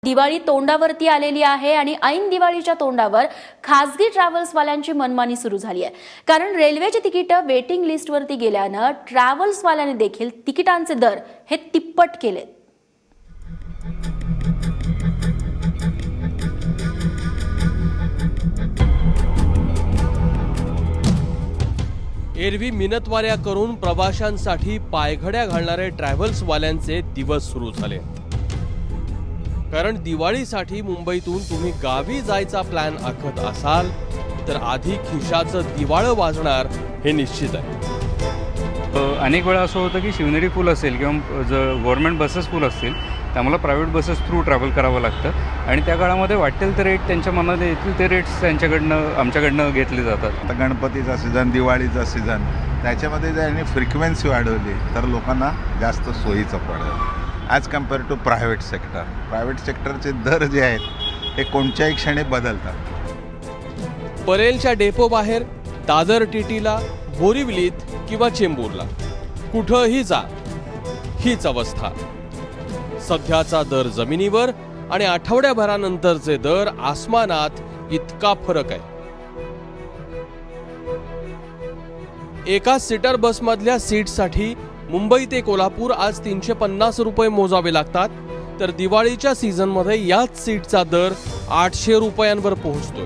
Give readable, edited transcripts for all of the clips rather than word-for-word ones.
दिवाळी तोंडावरती आलेली आहे आणि ऐन दिवाळीच्या तोंडावर खासगी ट्रॅव्हल्सवाल्यांची मनमानी सुरू झाली आहे। कारण रेल्वेची तिकीटं वेटिंग लिस्टवरती गेल्यानं ट्रॅव्हल्सवाल्यांनी देखील तिकिटांचे दर हे तिप्पट केलेत। एरवी मिनतवाऱ्या करून प्रवाशांसाठी पायघड्या घालणारे ट्रॅव्हल्सवाल्यांचे दिवस सुरू झाले। कारण दिवाळीसाठी मुंबईतून तुम्ही गावी जायचा प्लॅन आखत असाल तर आधी खिशाचं दिवाळं वाजणार हे निश्चित आहे। अनेक वेळा असं होतं की शिवनेरी फुल असेल किंवा गव्हर्नमेंट बसेस फुल असतील त्यामुळे प्रायव्हेट बसेस थ्रू ट्रॅव्हल करावं लागतं आणि त्या काळामध्ये वाटेल ते रेट त्यांच्या मनात येतील ते रेट्स त्यांच्याकडनं आमच्याकडनं घेतले जातात। आता गणपतीचा सीझन, दिवाळीचा सीझन, त्याच्यामध्ये जर यांनी फ्रिक्वेन्सी वाढवली तर लोकांना जास्त सोयीचं पडेल as compare to private sector. Private सेक्टरचे दर जे आहेत हे कोणत्याही क्षणी बदलतात। परेलच्या डेपो बाहेर, दादर टीटीला, बोरिवलीत किंवा चेंबूरला कुठंही जा हीच अवस्था। सध्याचा दर जमिनीवर आणि आठवड्याभरानंतरचे दर आसमानात इतका फरक आहे। एका सीटर बसमधल्या सीटसाठी मुंबई ते कोल्हापूर आज 350 रुपये मोजावे लागतात, तर दिवाळीच्या सीझनमध्ये याच सीटचा दर 800 रुपयांवर पोहोचतोय।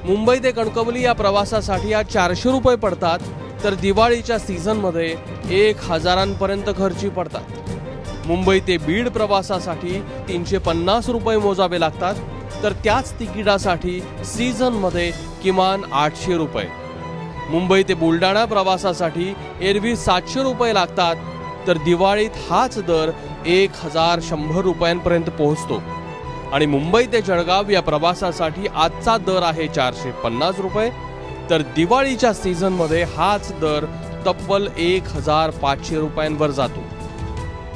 मुंबई ते कणकवली या प्रवासासाठी आज 400 रुपये पडतात, तर दिवाळीच्या सीझनमध्ये 1000पर्यंत खर्ची पडतात। मुंबई ते बीड प्रवासासाठी 350 रुपये मोजावे लागतात, तर त्याच तिकिटासाठी सीझनमध्ये किमान 800 रुपये। मुंबई ते बुलढाणा प्रवासासाठी एरवी 700 रुपये लागतात, तर दिवाळीत हाच दर 1100 रुपयांपर्यंत पोहोचतो। आणि मुंबई ते जळगाव या प्रवासासाठी आजचा दर आहे 450 रुपये, तर दिवाळीच्या सीझनमध्ये हाच दर तब्बल 1500 रुपयांवर जातो।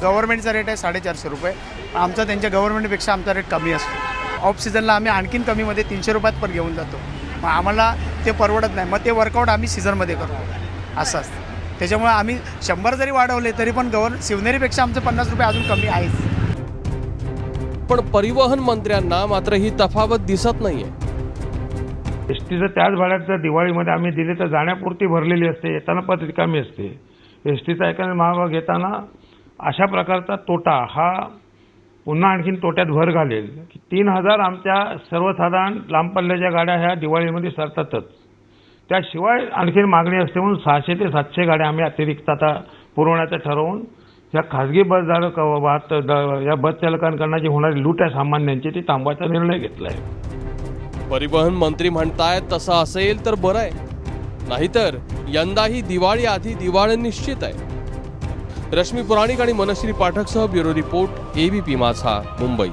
गव्हर्नमेंटचा रेट आहे 450 रुपये, आमचा त्यांच्या गव्हर्नमेंटपेक्षा आमचा रेट कमी असतो। ऑफ सीझनला आम्ही आणखीन कमीमध्ये 300 रुपयात पण घेऊन जातो, मग आम्हाला ते परवडत नाही, मग ते वर्कआउट आम्ही सीझनमध्ये करतो असं असतं। त्याच्यामुळे आम्ही 100 जरी वाढवले तरी पण शिवनेरीपेक्षा आमचे 50 रुपये अजून कमी आहेच। पण परिवहन मंत्र्यांना मात्र ही तफावत दिसत नाहीये। एसटीचं त्याच भाड्यात जर दिवाळीमध्ये आम्ही दिले तर जाण्यापुरती भरलेली असते, येताना पण रिकामी असते। एसटीचा एखादा महाभाग घेताना अशा प्रकारचा तोटा हा पुन्हा आणखीन तोट्यात भर घालेल की 3000 आमच्या सर्वसाधारण लांब पल्ल्याच्या गाड्या ह्या दिवाळीमध्ये सरतातच। त्याशिवाय आणखीन मागणी असते म्हणून 600 ते 700 गाड्या आम्ही अतिरिक्त आता पुरवण्याचं ठरवून या खासगी बसधारक या बस चालकांकडून जी होणारी लूट आहे सामान्यांची ती थांबवायचा निर्णय घेतला आहे। परिवहन मंत्री म्हणतायत तसं असेल तर बरं आहे, नाहीतर यंदाही दिवाळी आधी दिवाळी निश्चित आहे। रश्मी पुराणिक आणि मनश्री पाठकसह ब्युरो रिपोर्ट, एबीपी माझा, मुंबई।